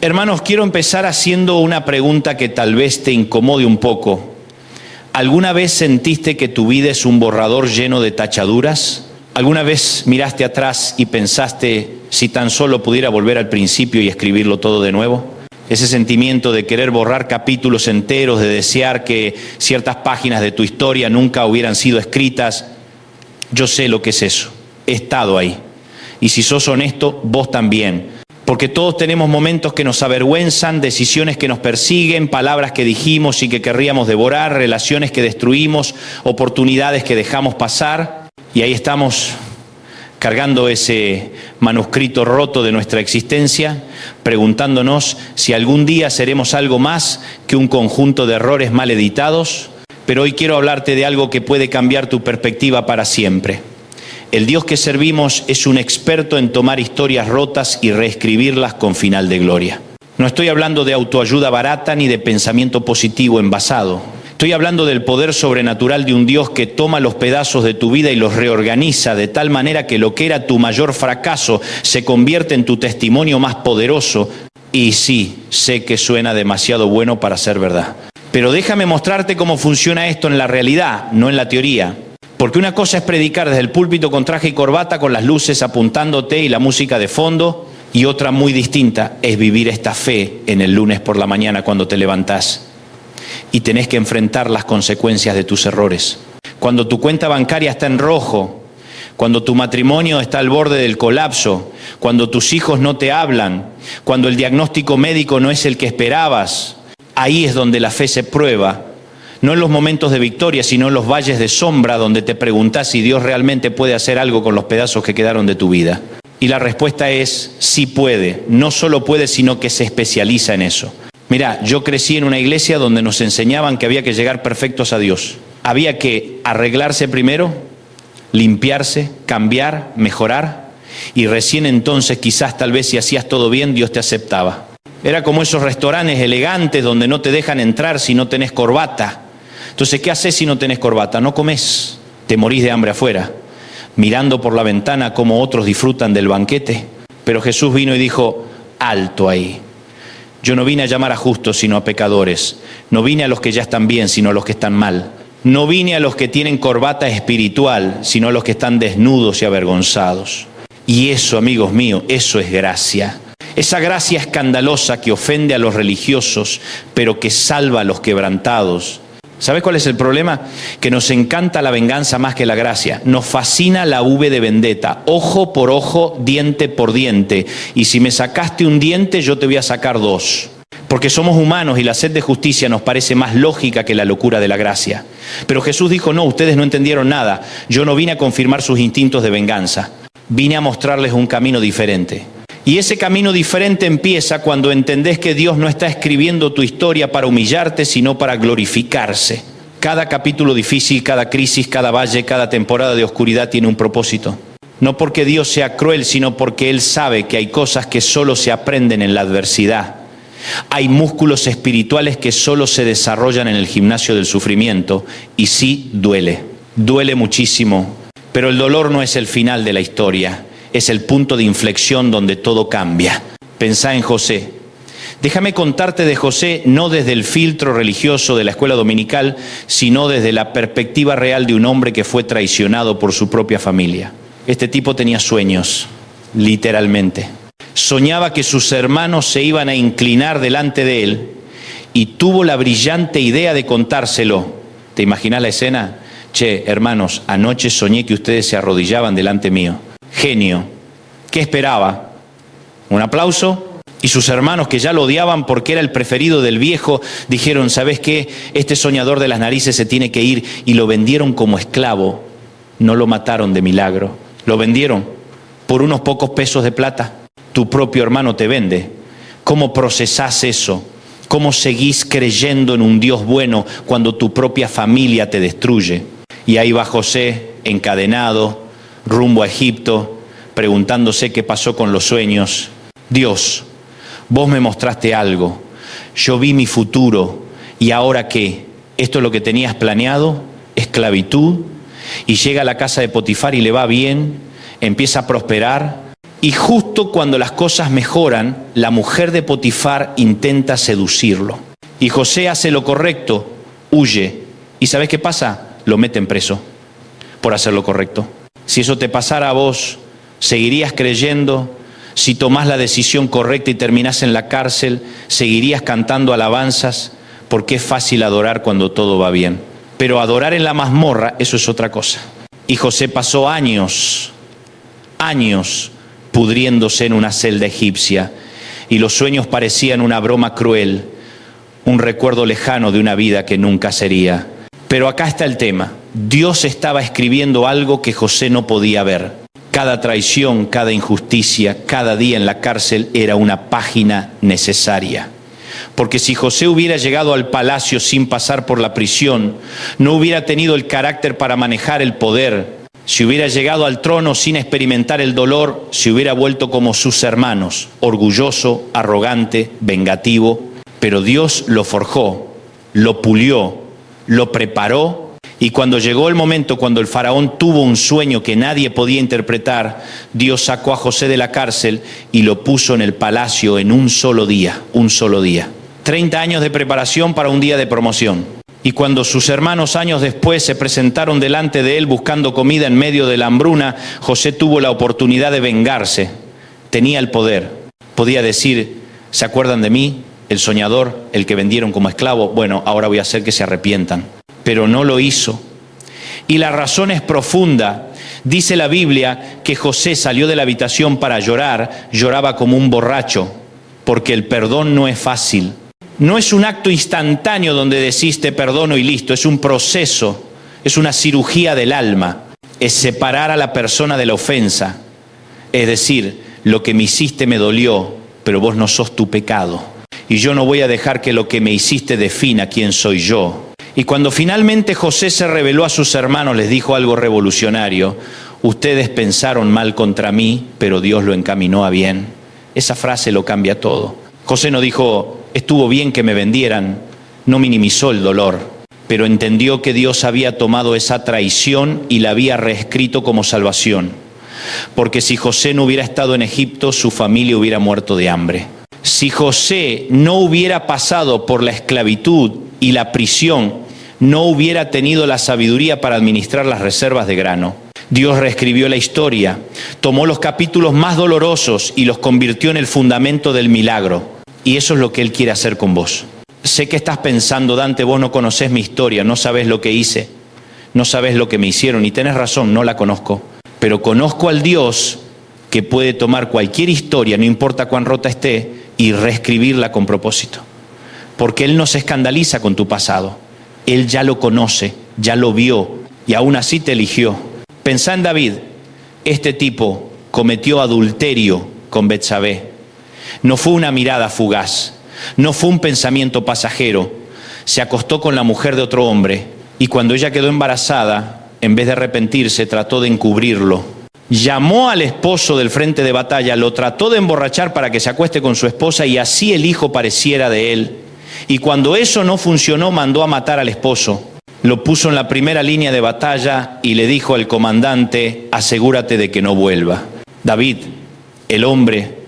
Hermanos, quiero empezar haciendo una pregunta que tal vez te incomode un poco. ¿Alguna vez sentiste que tu vida es un borrador lleno de tachaduras? ¿Alguna vez miraste atrás y pensaste si tan solo pudiera volver al principio y escribirlo todo de nuevo? Ese sentimiento de querer borrar capítulos enteros, de desear que ciertas páginas de tu historia nunca hubieran sido escritas. Yo sé lo que es eso. He estado ahí. Y si sos honesto, vos también. Porque todos tenemos momentos que nos avergüenzan, decisiones que nos persiguen, palabras que dijimos y que querríamos devorar, relaciones que destruimos, oportunidades que dejamos pasar. Y ahí estamos cargando ese manuscrito roto de nuestra existencia, preguntándonos si algún día seremos algo más que un conjunto de errores mal editados. Pero hoy quiero hablarte de algo que puede cambiar tu perspectiva para siempre. El Dios que servimos es un experto en tomar historias rotas y reescribirlas con final de gloria. No estoy hablando de autoayuda barata ni de pensamiento positivo envasado. Estoy hablando del poder sobrenatural de un Dios que toma los pedazos de tu vida y los reorganiza de tal manera que lo que era tu mayor fracaso se convierte en tu testimonio más poderoso. Y sí, sé que suena demasiado bueno para ser verdad. Pero déjame mostrarte cómo funciona esto en la realidad, no en la teoría. Porque una cosa es predicar desde el púlpito con traje y corbata, con las luces apuntándote y la música de fondo, y otra muy distinta es vivir esta fe en el lunes por la mañana cuando te levantás y tenés que enfrentar las consecuencias de tus errores. Cuando tu cuenta bancaria está en rojo, cuando tu matrimonio está al borde del colapso, cuando tus hijos no te hablan, cuando el diagnóstico médico no es el que esperabas, ahí es donde la fe se prueba. No en los momentos de victoria, sino en los valles de sombra donde te preguntás si Dios realmente puede hacer algo con los pedazos que quedaron de tu vida. Y la respuesta es, sí puede. No solo puede, sino que se especializa en eso. Mirá, yo crecí en una iglesia donde nos enseñaban que había que llegar perfectos a Dios. Había que arreglarse primero, limpiarse, cambiar, mejorar. Y recién entonces, quizás tal vez si hacías todo bien, Dios te aceptaba. Era como esos restaurantes elegantes donde no te dejan entrar si no tenés corbata. Entonces, ¿qué haces si no tenés corbata? No comés, te morís de hambre afuera, mirando por la ventana cómo otros disfrutan del banquete. Pero Jesús vino y dijo, alto ahí. Yo no vine a llamar a justos, sino a pecadores. No vine a los que ya están bien, sino a los que están mal. No vine a los que tienen corbata espiritual, sino a los que están desnudos y avergonzados. Y eso, amigos míos, eso es gracia. Esa gracia escandalosa que ofende a los religiosos, pero que salva a los quebrantados. ¿Sabes cuál es el problema? Que nos encanta la venganza más que la gracia. Nos fascina la V de vendetta. Ojo por ojo, diente por diente. Y si me sacaste un diente, yo te voy a sacar dos. Porque somos humanos y la sed de justicia nos parece más lógica que la locura de la gracia. Pero Jesús dijo, no, ustedes no entendieron nada. Yo no vine a confirmar sus instintos de venganza. Vine a mostrarles un camino diferente. Y ese camino diferente empieza cuando entendés que Dios no está escribiendo tu historia para humillarte, sino para glorificarse. Cada capítulo difícil, cada crisis, cada valle, cada temporada de oscuridad tiene un propósito. No porque Dios sea cruel, sino porque Él sabe que hay cosas que solo se aprenden en la adversidad. Hay músculos espirituales que solo se desarrollan en el gimnasio del sufrimiento. Y sí, duele muchísimo. Pero el dolor no es el final de la historia. Es el punto de inflexión donde todo cambia. Pensá en José. Déjame contarte de José no desde el filtro religioso de la escuela dominical, sino desde la perspectiva real de un hombre que fue traicionado por su propia familia. Este tipo tenía sueños, literalmente. Soñaba que sus hermanos se iban a inclinar delante de él y tuvo la brillante idea de contárselo. ¿Te imaginas la escena? Che, hermanos, anoche soñé que ustedes se arrodillaban delante mío. Genio. ¿Qué esperaba? ¿Un aplauso? Y sus hermanos, que ya lo odiaban porque era el preferido del viejo, dijeron, ¿sabes qué? Este soñador de las narices se tiene que ir, y lo vendieron como esclavo. No lo mataron de milagro. Lo vendieron por unos pocos pesos de plata. Tu propio hermano te vende. ¿Cómo procesás eso? ¿Cómo seguís creyendo en un Dios bueno cuando tu propia familia te destruye? Y ahí va José, encadenado, rumbo a Egipto, preguntándose qué pasó con los sueños. Dios, vos me mostraste algo, yo vi mi futuro, ¿y ahora qué? ¿Esto es lo que tenías planeado? ¿Esclavitud? Y llega a la casa de Potifar y le va bien, empieza a prosperar, Y justo cuando las cosas mejoran, la mujer de Potifar intenta seducirlo. Y José hace lo correcto, huye. ¿Y sabes qué pasa? Lo meten preso por hacer lo correcto. Si eso te pasara a vos, ¿seguirías creyendo? Si tomás la decisión correcta y terminás en la cárcel, ¿seguirías cantando alabanzas? Porque es fácil adorar cuando todo va bien. Pero adorar en la mazmorra, eso es otra cosa. Y José pasó años pudriéndose en una celda egipcia, y los sueños parecían una broma cruel, un recuerdo lejano de una vida que nunca sería. Pero acá está el tema. Dios estaba escribiendo algo que José no podía ver. Cada traición, cada injusticia, cada día en la cárcel era una página necesaria. Porque si José hubiera llegado al palacio sin pasar por la prisión, no hubiera tenido el carácter para manejar el poder. Si hubiera llegado al trono sin experimentar el dolor, se hubiera vuelto como sus hermanos, orgulloso, arrogante, vengativo. Pero Dios lo forjó, lo pulió, lo preparó, y cuando llegó el momento, cuando el faraón tuvo un sueño que nadie podía interpretar, Dios sacó a José de la cárcel y lo puso en el palacio en un solo día. 30 años de preparación para un día de promoción. Y cuando sus hermanos años después se presentaron delante de él buscando comida en medio de la hambruna, José tuvo la oportunidad de vengarse. Tenía el poder. Podía decir, ¿se acuerdan de mí? El soñador, el que vendieron como esclavo. Bueno, ahora voy a hacer que se arrepientan. Pero no lo hizo. Y la razón es profunda. Dice la Biblia que José salió de la habitación para llorar, lloraba como un borracho, porque el perdón no es fácil. No es un acto instantáneo donde decís te perdono y listo, es un proceso, es una cirugía del alma, es separar a la persona de la ofensa. Es decir, lo que me hiciste me dolió, pero vos no sos tu pecado. Y yo no voy a dejar que lo que me hiciste defina quién soy yo. Y cuando finalmente José se reveló a sus hermanos, les dijo algo revolucionario. Ustedes pensaron mal contra mí, pero Dios lo encaminó a bien. Esa frase lo cambia todo. José no dijo, estuvo bien que me vendieran, no minimizó el dolor, pero entendió que Dios había tomado esa traición y la había reescrito como salvación. Porque si José no hubiera estado en Egipto, su familia hubiera muerto de hambre. Si José no hubiera pasado por la esclavitud y la prisión, no hubiera tenido la sabiduría para administrar las reservas de grano. Dios reescribió la historia, tomó los capítulos más dolorosos y los convirtió en el fundamento del milagro. Y eso es lo que Él quiere hacer con vos. Sé que estás pensando, Dante, vos no conocés mi historia, no sabés lo que hice, no sabés lo que me hicieron, y tenés razón, no la conozco. Pero conozco al Dios que puede tomar cualquier historia, no importa cuán rota esté, y reescribirla con propósito. Porque Él no se escandaliza con tu pasado. Él ya lo conoce, ya lo vio, y aún así te eligió. Pensá en David. Este tipo cometió adulterio con Betsabé. No fue una mirada fugaz, no fue un pensamiento pasajero. Se acostó con la mujer de otro hombre, y cuando ella quedó embarazada, en vez de arrepentirse, trató de encubrirlo. Llamó al esposo del frente de batalla, lo trató de emborrachar para que se acueste con su esposa y así el hijo pareciera de él. Y cuando eso no funcionó, mandó a matar al esposo. Lo puso en la primera línea de batalla y le dijo al comandante, asegúrate de que no vuelva. David, el hombre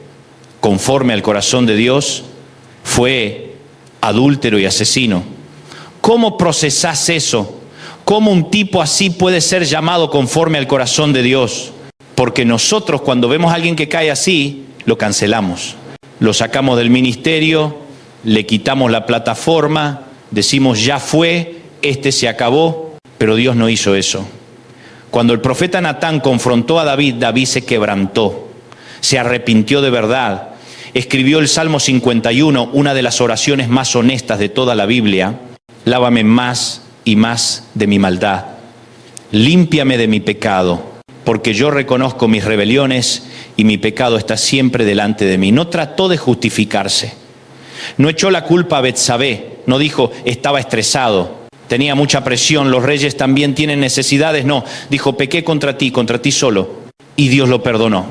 conforme al corazón de Dios, fue adúltero y asesino. ¿Cómo procesás eso? ¿Cómo un tipo así puede ser llamado conforme al corazón de Dios? Porque nosotros cuando vemos a alguien que cae así, lo cancelamos. Lo sacamos del ministerio, le quitamos la plataforma, decimos ya fue, se acabó, pero Dios no hizo eso. Cuando el profeta Natán confrontó a David, David se quebrantó, se arrepintió de verdad. Escribió el Salmo 51, una de las oraciones más honestas de toda la Biblia. Lávame más y más de mi maldad. Límpiame de mi pecado, porque yo reconozco mis rebeliones y mi pecado está siempre delante de mí. No trató de justificarse. No echó la culpa a Betsabé. No dijo, estaba estresado, tenía mucha presión, los reyes también tienen necesidades. No, dijo, pequé contra ti solo. Y Dios lo perdonó.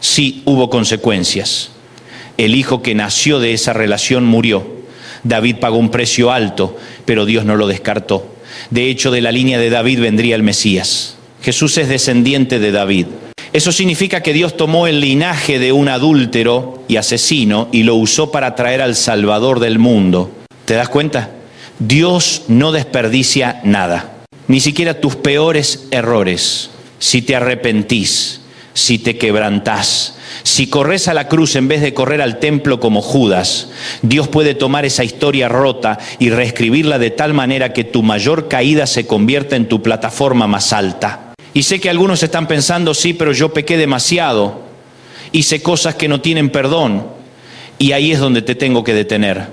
Sí, hubo consecuencias. El hijo que nació de esa relación murió. David pagó un precio alto, pero Dios no lo descartó. De hecho, de la línea de David vendría el Mesías. Jesús es descendiente de David. Eso significa que Dios tomó el linaje de un adúltero y asesino y lo usó para traer al Salvador del mundo. ¿Te das cuenta? Dios no desperdicia nada, ni siquiera tus peores errores. Si te arrepentís, si te quebrantás, si corres a la cruz en vez de correr al templo como Judas, Dios puede tomar esa historia rota y reescribirla de tal manera que tu mayor caída se convierta en tu plataforma más alta. Y sé que algunos están pensando, sí, pero yo pequé demasiado, hice cosas que no tienen perdón, y ahí es donde te tengo que detener,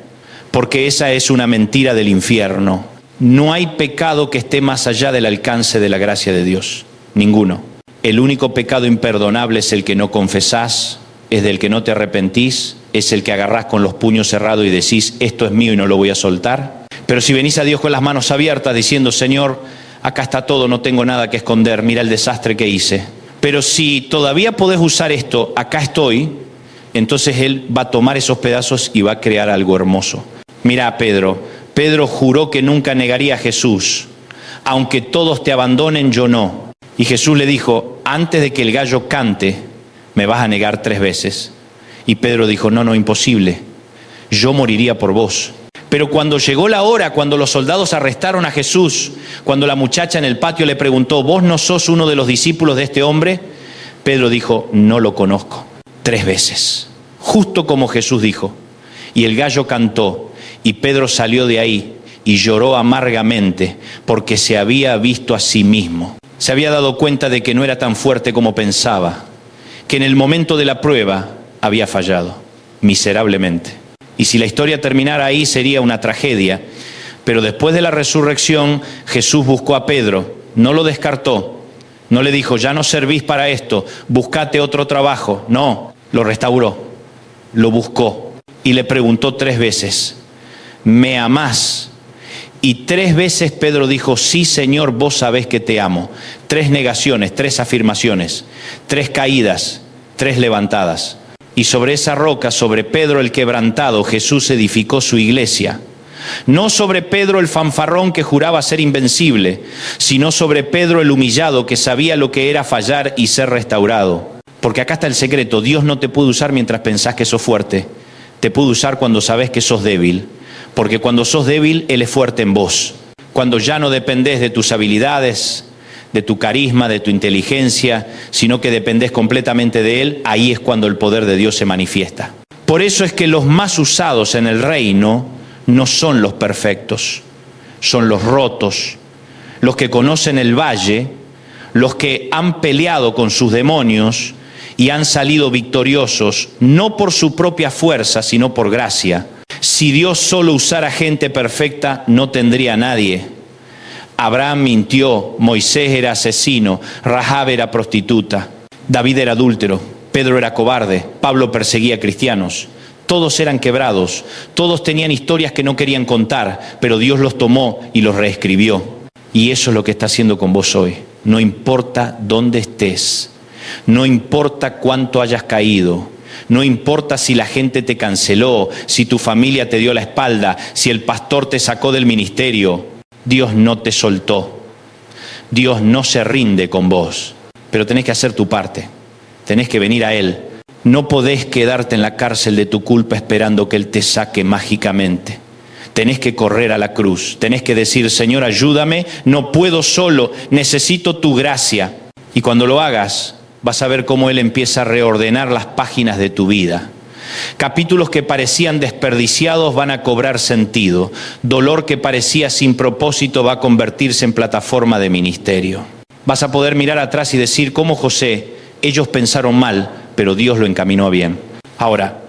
porque esa es una mentira del infierno. No hay pecado que esté más allá del alcance de la gracia de Dios, ninguno. El único pecado imperdonable es el que no confesás, es del que no te arrepentís, es el que agarrás con los puños cerrados y decís, esto es mío y no lo voy a soltar. Pero si venís a Dios con las manos abiertas diciendo, Señor, acá está todo, no tengo nada que esconder, mira el desastre que hice. Pero si todavía podés usar esto, acá estoy, entonces Él va a tomar esos pedazos y va a crear algo hermoso. Mira a Pedro. Pedro juró que nunca negaría a Jesús. Aunque todos te abandonen, yo no. Y Jesús le dijo, antes de que el gallo cante, me vas a negar 3 veces. Y Pedro dijo, no, imposible. Yo moriría por vos. Pero cuando llegó la hora, cuando los soldados arrestaron a Jesús, cuando la muchacha en el patio le preguntó, ¿vos no sos uno de los discípulos de este hombre? Pedro dijo, no lo conozco. 3 veces. Justo como Jesús dijo. Y el gallo cantó, y Pedro salió de ahí y lloró amargamente porque se había visto a sí mismo. Se había dado cuenta de que no era tan fuerte como pensaba, que en el momento de la prueba había fallado, miserablemente. Y si la historia terminara ahí sería una tragedia, pero después de la resurrección Jesús buscó a Pedro, no lo descartó, no le dijo, ya no servís para esto, buscate otro trabajo. No, lo restauró, lo buscó y le preguntó 3 veces, ¿me amás? Y 3 veces Pedro dijo, sí Señor, vos sabés que te amo. 3 negaciones, 3 afirmaciones, 3 caídas, 3 levantadas. Y sobre esa roca, sobre Pedro el quebrantado, Jesús edificó su iglesia. No sobre Pedro el fanfarrón que juraba ser invencible, sino sobre Pedro el humillado que sabía lo que era fallar y ser restaurado. Porque acá está el secreto, Dios no te puede usar mientras pensás que sos fuerte, te puede usar cuando sabés que sos débil. Porque cuando sos débil, Él es fuerte en vos. Cuando ya no dependés de tus habilidades, de tu carisma, de tu inteligencia, sino que dependés completamente de Él, ahí es cuando el poder de Dios se manifiesta. Por eso es que los más usados en el reino no son los perfectos, son los rotos, los que conocen el valle, los que han peleado con sus demonios y han salido victoriosos, no por su propia fuerza, sino por gracia. Si Dios solo usara gente perfecta, no tendría a nadie. Abraham mintió, Moisés era asesino, Rahab era prostituta, David era adúltero, Pedro era cobarde, Pablo perseguía cristianos. Todos eran quebrados, todos tenían historias que no querían contar, pero Dios los tomó y los reescribió. Y eso es lo que está haciendo con vos hoy. No importa dónde estés, no importa cuánto hayas caído, no importa si la gente te canceló, si tu familia te dio la espalda, si el pastor te sacó del ministerio, Dios no te soltó. Dios no se rinde con vos, pero tenés que hacer tu parte, tenés que venir a Él. No podés quedarte en la cárcel de tu culpa esperando que Él te saque mágicamente. Tenés que correr a la cruz, tenés que decir, Señor, ayúdame, no puedo solo, necesito tu gracia. Y cuando lo hagas, vas a ver cómo Él empieza a reordenar las páginas de tu vida. Capítulos que parecían desperdiciados van a cobrar sentido. Dolor que parecía sin propósito va a convertirse en plataforma de ministerio. Vas a poder mirar atrás y decir, como José, ellos pensaron mal, pero Dios lo encaminó a bien. Ahora,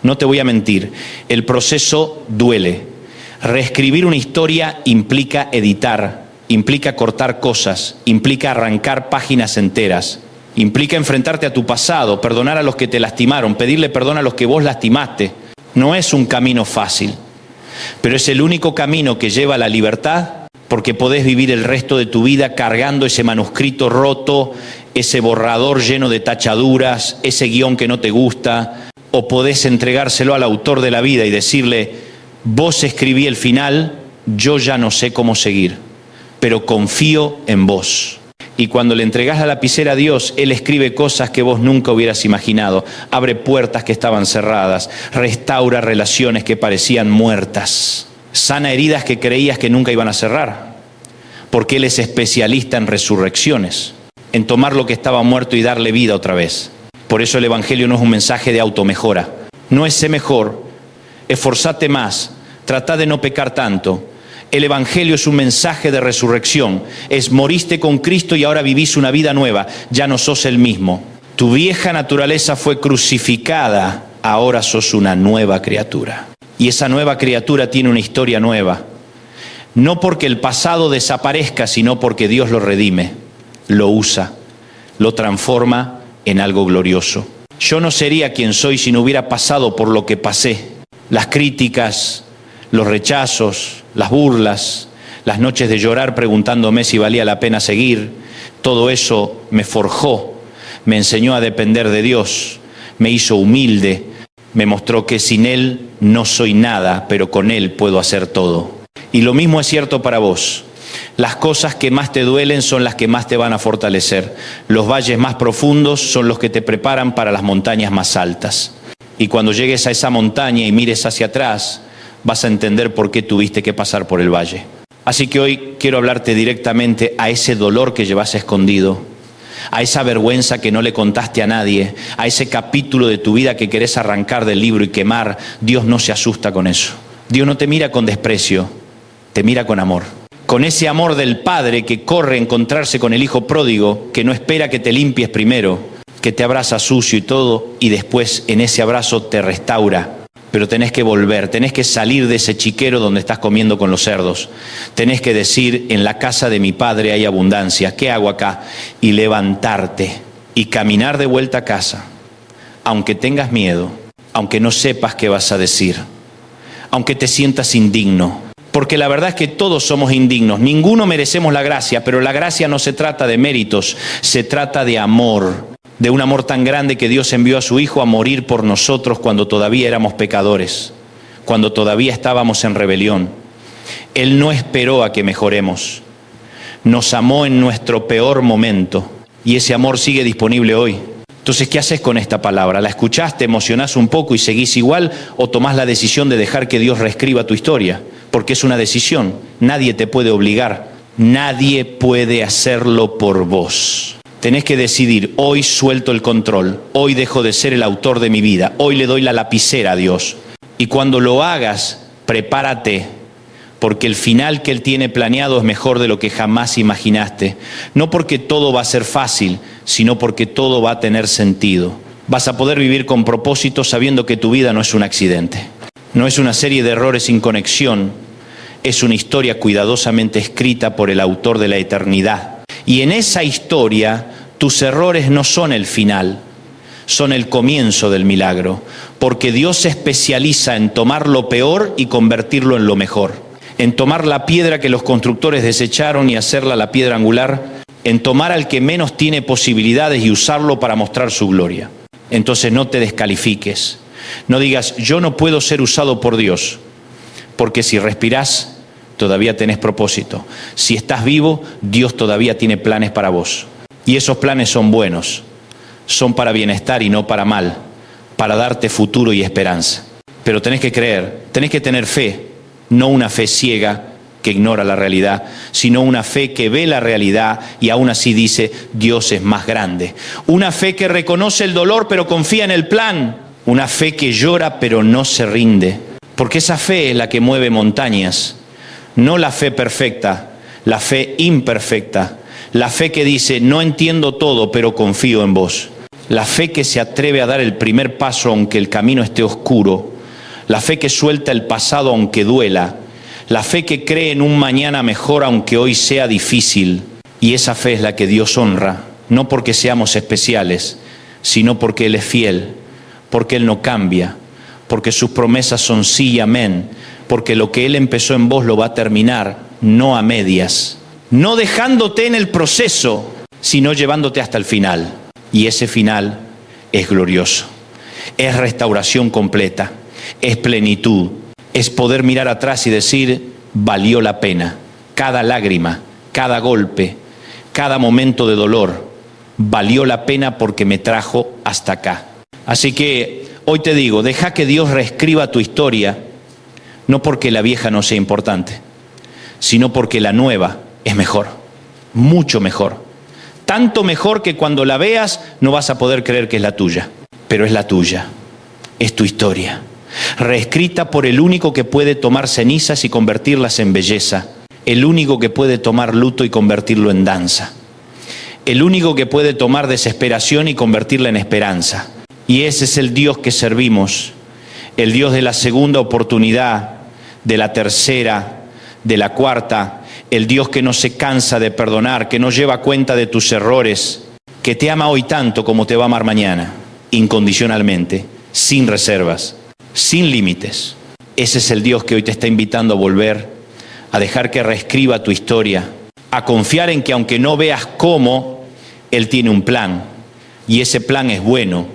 no te voy a mentir, el proceso duele. Reescribir una historia implica editar, implica cortar cosas, implica arrancar páginas enteras. Implica enfrentarte a tu pasado, perdonar a los que te lastimaron, pedirle perdón a los que vos lastimaste. No es un camino fácil, pero es el único camino que lleva a la libertad, porque podés vivir el resto de tu vida cargando ese manuscrito roto, ese borrador lleno de tachaduras, ese guión que no te gusta, o podés entregárselo al autor de la vida y decirle, vos escribí el final, yo ya no sé cómo seguir, pero confío en vos. Y cuando le entregás la lapicera a Dios, Él escribe cosas que vos nunca hubieras imaginado. Abre puertas que estaban cerradas. Restaura relaciones que parecían muertas. Sana heridas que creías que nunca iban a cerrar. Porque Él es especialista en resurrecciones. En tomar lo que estaba muerto y darle vida otra vez. Por eso el Evangelio no es un mensaje de automejora. No es sé mejor, esforzate más, trata de no pecar tanto. El Evangelio es un mensaje de resurrección. Es moriste con Cristo y ahora vivís una vida nueva. Ya no sos el mismo. Tu vieja naturaleza fue crucificada. Ahora sos una nueva criatura. Y esa nueva criatura tiene una historia nueva. No porque el pasado desaparezca, sino porque Dios lo redime, lo usa, lo transforma en algo glorioso. Yo no sería quien soy si no hubiera pasado por lo que pasé. Las críticas, los rechazos, las burlas, las noches de llorar preguntándome si valía la pena seguir, todo eso me forjó, me enseñó a depender de Dios, me hizo humilde, me mostró que sin Él no soy nada, pero con Él puedo hacer todo. Y lo mismo es cierto para vos. Las cosas que más te duelen son las que más te van a fortalecer. Los valles más profundos son los que te preparan para las montañas más altas. Y cuando llegues a esa montaña y mires hacia atrás, vas a entender por qué tuviste que pasar por el valle. Así que hoy quiero hablarte directamente a ese dolor que llevas escondido, a esa vergüenza que no le contaste a nadie, a ese capítulo de tu vida que querés arrancar del libro y quemar. Dios no se asusta con eso. Dios no te mira con desprecio, te mira con amor. Con ese amor del Padre que corre a encontrarse con el Hijo pródigo, que no espera que te limpies primero, que te abraza sucio y todo, y después en ese abrazo te restaura. Pero tenés que volver, tenés que salir de ese chiquero donde estás comiendo con los cerdos. Tenés que decir, en la casa de mi Padre hay abundancia, ¿qué hago acá? Y levantarte y caminar de vuelta a casa, aunque tengas miedo, aunque no sepas qué vas a decir, aunque te sientas indigno. Porque la verdad es que todos somos indignos, ninguno merecemos la gracia, pero la gracia no se trata de méritos, se trata de amor. De un amor tan grande que Dios envió a su Hijo a morir por nosotros cuando todavía éramos pecadores, cuando todavía estábamos en rebelión. Él no esperó a que mejoremos, nos amó en nuestro peor momento y ese amor sigue disponible hoy. Entonces, ¿qué haces con esta palabra? ¿La escuchás, te emocionás un poco y seguís igual o tomás la decisión de dejar que Dios reescriba tu historia? Porque es una decisión, nadie te puede obligar, nadie puede hacerlo por vos. Tenés que decidir, hoy suelto el control, hoy dejo de ser el autor de mi vida, hoy le doy la lapicera a Dios. Y cuando lo hagas, prepárate, porque el final que Él tiene planeado es mejor de lo que jamás imaginaste. No porque todo va a ser fácil, sino porque todo va a tener sentido. Vas a poder vivir con propósito sabiendo que tu vida no es un accidente. No es una serie de errores sin conexión, es una historia cuidadosamente escrita por el autor de la eternidad. Y en esa historia, tus errores no son el final, son el comienzo del milagro, porque Dios se especializa en tomar lo peor y convertirlo en lo mejor, en tomar la piedra que los constructores desecharon y hacerla la piedra angular, en tomar al que menos tiene posibilidades y usarlo para mostrar su gloria. Entonces no te descalifiques, no digas, yo no puedo ser usado por Dios, porque si respirás, todavía tenés propósito. Si estás vivo, Dios todavía tiene planes para vos. Y esos planes son buenos, son para bienestar y no para mal, para darte futuro y esperanza. Pero tenés que creer, tenés que tener fe, no una fe ciega que ignora la realidad, sino una fe que ve la realidad y aún así dice, Dios es más grande. Una fe que reconoce el dolor pero confía en el plan. Una fe que llora pero no se rinde. Porque esa fe es la que mueve montañas. No la fe perfecta, la fe imperfecta. La fe que dice, no entiendo todo, pero confío en vos. La fe que se atreve a dar el primer paso aunque el camino esté oscuro. La fe que suelta el pasado aunque duela. La fe que cree en un mañana mejor aunque hoy sea difícil. Y esa fe es la que Dios honra, no porque seamos especiales, sino porque Él es fiel, porque Él no cambia, porque sus promesas son sí y amén. Porque lo que Él empezó en vos lo va a terminar, no a medias. No dejándote en el proceso, sino llevándote hasta el final. Y ese final es glorioso. Es restauración completa, es plenitud, es poder mirar atrás y decir, valió la pena. Cada lágrima, cada golpe, Cada momento de dolor valió la pena porque me trajo hasta acá. Así que hoy te digo, deja que Dios reescriba tu historia, no porque la vieja no sea importante, sino porque la nueva es mejor, mucho mejor. Tanto mejor que cuando la veas no vas a poder creer que es la tuya, pero es la tuya, es tu historia, reescrita por el único que puede tomar cenizas y convertirlas en belleza, el único que puede tomar luto y convertirlo en danza, el único que puede tomar desesperación y convertirla en esperanza. Y ese es el Dios que servimos, el Dios de la segunda oportunidad, de la tercera, de la cuarta, el Dios que no se cansa de perdonar, que no lleva cuenta de tus errores, que te ama hoy tanto como te va a amar mañana, incondicionalmente, sin reservas, sin límites. Ese es el Dios que hoy te está invitando a volver, a dejar que reescriba tu historia, a confiar en que aunque no veas cómo, Él tiene un plan, y ese plan es bueno,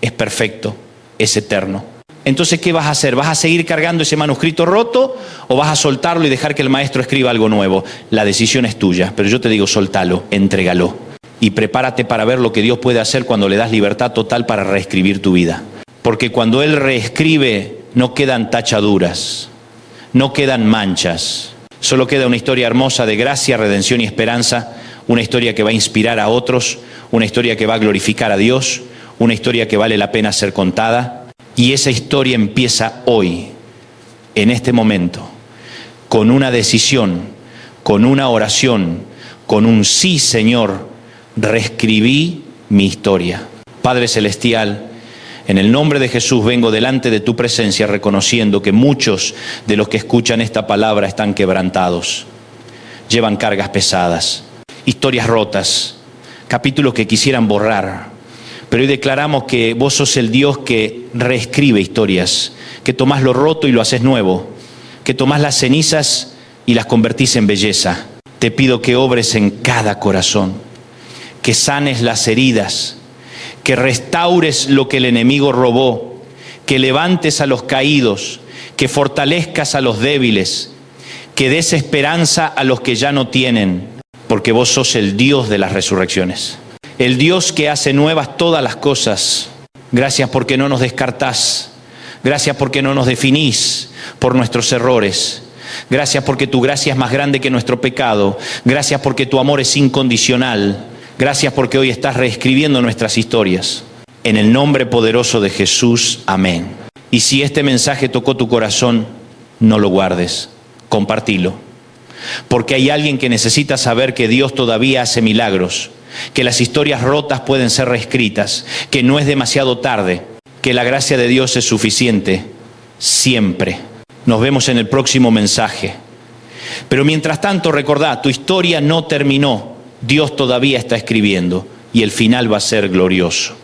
es perfecto, es eterno. Entonces, ¿qué vas a hacer? ¿Vas a seguir cargando ese manuscrito roto o vas a soltarlo y dejar que el maestro escriba algo nuevo? La decisión es tuya, pero yo te digo, soltalo, entrégalo y prepárate para ver lo que Dios puede hacer cuando le das libertad total para reescribir tu vida. Porque cuando Él reescribe, no quedan tachaduras, no quedan manchas, solo queda una historia hermosa de gracia, redención y esperanza, una historia que va a inspirar a otros, una historia que va a glorificar a Dios, una historia que vale la pena ser contada. Y esa historia empieza hoy, en este momento, con una decisión, con una oración, con un sí, Señor, reescribí mi historia. Padre Celestial, en el nombre de Jesús vengo delante de tu presencia reconociendo que muchos de los que escuchan esta palabra están quebrantados, llevan cargas pesadas, historias rotas, capítulos que quisieran borrar. Pero hoy declaramos que vos sos el Dios que reescribe historias, que tomás lo roto y lo haces nuevo, que tomás las cenizas y las convertís en belleza. Te pido que obres en cada corazón, que sanes las heridas, que restaures lo que el enemigo robó, que levantes a los caídos, que fortalezcas a los débiles, que des esperanza a los que ya no tienen, porque vos sos el Dios de las resurrecciones. El Dios que hace nuevas todas las cosas. Gracias porque no nos descartás. Gracias porque no nos definís por nuestros errores. Gracias porque tu gracia es más grande que nuestro pecado. Gracias porque tu amor es incondicional. Gracias porque hoy estás reescribiendo nuestras historias. En el nombre poderoso de Jesús, amén. Y si este mensaje tocó tu corazón, no lo guardes, compartilo. Porque hay alguien que necesita saber que Dios todavía hace milagros, que las historias rotas pueden ser reescritas, que no es demasiado tarde, que la gracia de Dios es suficiente siempre. Nos vemos en el próximo mensaje. Pero mientras tanto, recordá, tu historia no terminó. Dios todavía está escribiendo y el final va a ser glorioso.